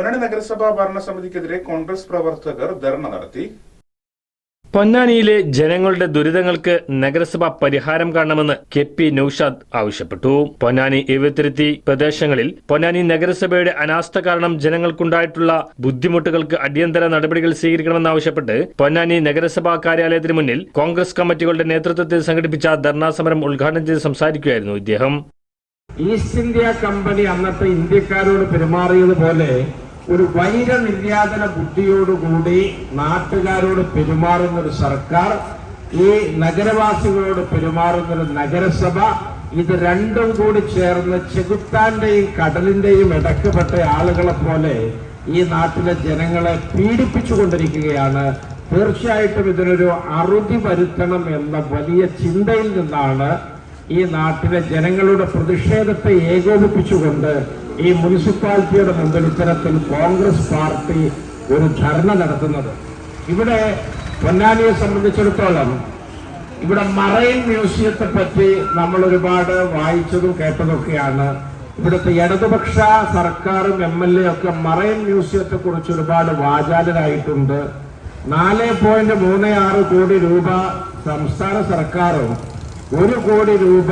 പൊന്നാനി നഗരസഭാ ഭരണസമിതിക്കെതിരെ കോൺഗ്രസ് പ്രവർത്തകർ ധർണ നടത്തി. പൊന്നാനിയിലെ ജനങ്ങളുടെ ദുരിതങ്ങൾക്ക് നഗരസഭ പരിഹാരം കാണണമെന്ന് കെ.പി. നൌഷാദ് ആവശ്യപ്പെട്ടു. പൊന്നാനി ഏവത്തിരുത്തി പ്രദേശങ്ങളിൽ പൊന്നാനി നഗരസഭയുടെ അനാസ്ഥ കാരണം ജനങ്ങൾക്കുണ്ടായിട്ടുള്ള ബുദ്ധിമുട്ടുകൾക്ക് അടിയന്തര നടപടികൾ സ്വീകരിക്കണമെന്നാവശ്യപ്പെട്ട് പൊന്നാനി നഗരസഭാ കാര്യാലയത്തിന് മുന്നിൽ കോൺഗ്രസ് കമ്മിറ്റികളുടെ നേതൃത്വത്തിൽ സംഘടിപ്പിച്ച ധർണാ സമരം ഉദ്ഘാടനം ചെയ്ത് സംസാരിക്കുകയായിരുന്നു ഇദ്ദേഹം. ഈസ്റ്റ് ഇന്ത്യ കമ്പനി അന്നത്തെ ഇന്ത്യക്കാരോട് പെരുമാറിയതുപോലെ ഒരു വൈരനിര്യാതന ബുദ്ധിയോടുകൂടി നാട്ടുകാരോട് പെരുമാറുന്ന ഒരു സർക്കാർ, ഈ നഗരവാസികളോട് പെരുമാറുന്ന ഒരു നഗരസഭ, ഇത് രണ്ടും കൂടി ചേർന്ന് ചെകുത്താന്റെയും കടലിന്റെയും ഇടയ്ക്കുപെട്ട ആളുകളെ പോലെ ഈ നാട്ടിലെ ജനങ്ങളെ പീഡിപ്പിച്ചുകൊണ്ടിരിക്കുകയാണ്. തീർച്ചയായിട്ടും ഇതിനൊരു അറുതി വരുത്തണം എന്ന വലിയ ചിന്തയിൽ നിന്നാണ് ഈ നാട്ടിലെ ജനങ്ങളുടെ പ്രതിഷേധത്തെ ഏകോപിപ്പിച്ചുകൊണ്ട് ഈ മുനിസിപ്പാലിറ്റിയുടെ മുമ്പിൽ ഇത്തരത്തിൽ കോൺഗ്രസ് പാർട്ടി ഒരു ധർണ നടത്തുന്നത്. ഇവിടെ പൊന്നാനിയെ സംബന്ധിച്ചിടത്തോളം ഇവിടെ മറൈൻ മ്യൂസിയത്തെ പറ്റി നമ്മൾ ഒരുപാട് വായിച്ചതും കേട്ടതൊക്കെയാണ്. ഇവിടുത്തെ ഇടതുപക്ഷ സർക്കാരും MLA ഒക്കെ മറൈൻ മ്യൂസിയത്തെ കുറിച്ച് ഒരുപാട് വാചാലരായിട്ടുണ്ട്. 4.36 കോടി രൂപ സംസ്ഥാന സർക്കാരും 1 കോടി രൂപ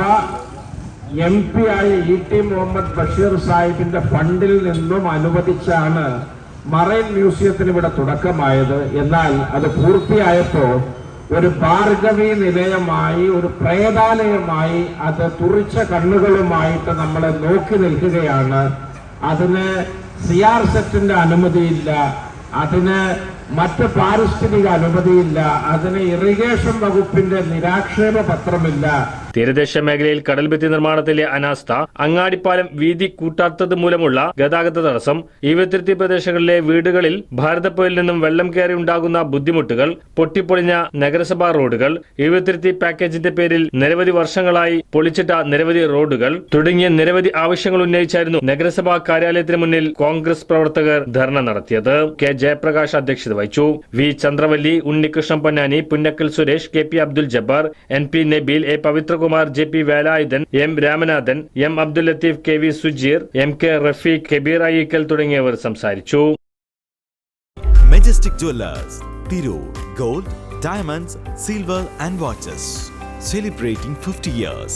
MP ആയ E.T. മുഹമ്മദ് ബഷീർ സാഹിബിന്റെ ഫണ്ടിൽ നിന്നും അനുവദിച്ചാണ് മറൈൻ മ്യൂസിയത്തിന് ഇവിടെ തുടക്കമായത്. എന്നാൽ അത് പൂർത്തിയായപ്പോൾ ഒരു ഭാർഗവി നിലയമായി, ഒരു പ്രേതാലയമായി അത് തുറിച്ച കണ്ണുകളുമായിട്ട് നമ്മളെ നോക്കി നിൽക്കുകയാണ്. അതിന് CRZ അനുമതിയില്ല, അതിന് മറ്റ് പാരിസ്ഥിതിക അനുമതിയില്ല, അതിന് ഇറിഗേഷൻ വകുപ്പിന്റെ നിരാക്ഷേപ പത്രമില്ല. തീരദേശ മേഖലയിൽ കടൽഭിത്തി നിർമ്മാണത്തിലെ അനാസ്ഥ, അങ്ങാടിപ്പാലം വീതി കൂട്ടാത്തത് മൂലമുള്ള ഗതാഗത തടസ്സം, ഈവത്തിരുത്തി പ്രദേശങ്ങളിലെ വീടുകളിൽ ഭാരതപ്പുഴയിൽ നിന്നും വെള്ളം കയറി ഉണ്ടാകുന്ന ബുദ്ധിമുട്ടുകൾ, പൊട്ടിപ്പൊളിഞ്ഞ നഗരസഭാ റോഡുകൾ, ഈവത്തിരുത്തി പാക്കേജിന്റെ പേരിൽ നിരവധി വർഷങ്ങളായി പൊളിച്ചിട്ട നിരവധി റോഡുകൾ തുടങ്ങിയ നിരവധി ആവശ്യങ്ങൾ ഉന്നയിച്ചായിരുന്നു നഗരസഭാ കാര്യാലയത്തിന് മുന്നിൽ കോൺഗ്രസ് പ്രവർത്തകർ ധർണ നടത്തിയത്. കെ. ജയപ്രകാശ് അധ്യക്ഷത വഹിച്ചു. V. Chandravalli, Unnikrishnan Ponnani, Punnakkal Suresh, K.P. Abdul Jabbar, N.P. Nabeel, A. Pavithrakumar, J.P. Velayudhan, M. Ramanathan, M. Abdul Latheef, K.V. Sujeer, M.K. Rafeeq, Kabeer Ayyakkal തുടങ്ങിയവർ സംസാരിച്ചു. Majestic Jewelers, Tirur, Gold, Diamonds, Silver and Watches, celebrating 50 years.